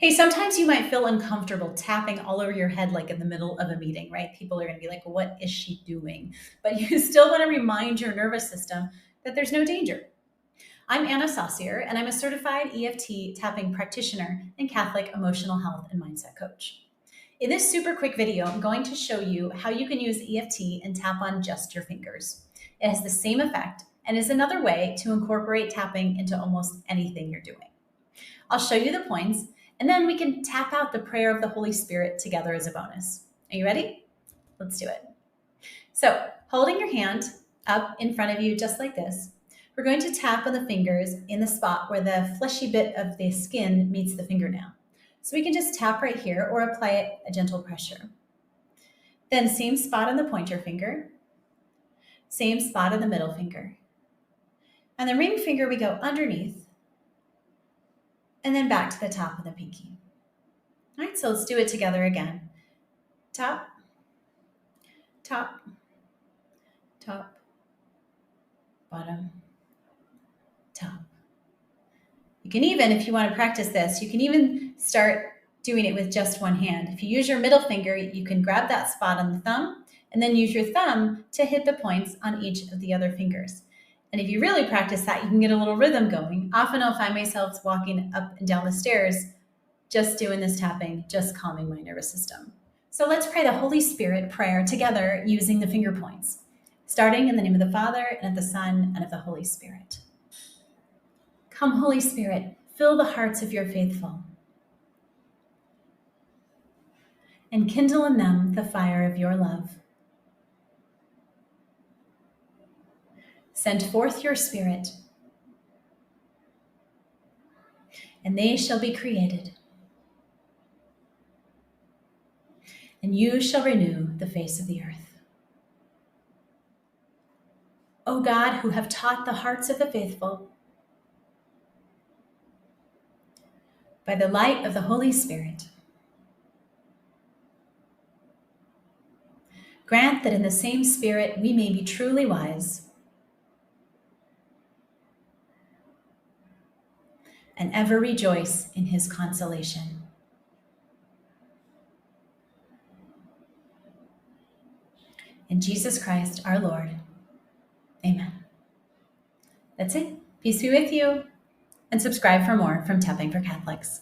Hey, sometimes you might feel uncomfortable tapping all over your head, like in the middle of a meeting, right? People are going to be like, what is she doing? But you still want to remind your nervous system that there's no danger. I'm Anna Saucier, and I'm a certified EFT tapping practitioner and Catholic emotional health and mindset coach. In this super quick video, I'm going to show you how you can use EFT and tap on just your fingers. It has the same effect and is another way to incorporate tapping into almost anything you're doing. I'll show you the points, and then we can tap out the prayer of the Holy Spirit together as a bonus. Are you ready? Let's do it. So, holding your hand up in front of you just like this, we're going to tap on the fingers in the spot where the fleshy bit of the skin meets the fingernail. So we can just tap right here or apply a gentle pressure. Then same spot on the pointer finger, same spot on the middle finger. And the ring finger we go underneath, and then back to the top of the pinky. All right, so let's do it together again. Top, top, top, bottom, top. You can even, if you want to practice this, you can even start doing it with just one hand. If you use your middle finger, you can grab that spot on the thumb and then use your thumb to hit the points on each of the other fingers. And if you really practice that, you can get a little rhythm going. Often I'll find myself walking up and down the stairs, just doing this tapping, just calming my nervous system. So let's pray the Holy Spirit prayer together using the finger points, starting in the name of the Father, and of the Son, and of the Holy Spirit. Come, Holy Spirit, fill the hearts of your faithful, and kindle in them the fire of your love. Send forth your Spirit, and they shall be created, and you shall renew the face of the earth. O God, who have taught the hearts of the faithful, by the light of the Holy Spirit, grant that in the same Spirit we may be truly wise and ever rejoice in his consolation. In Jesus Christ, our Lord. Amen. That's it. Peace be with you, and subscribe for more from Tapping for Catholics.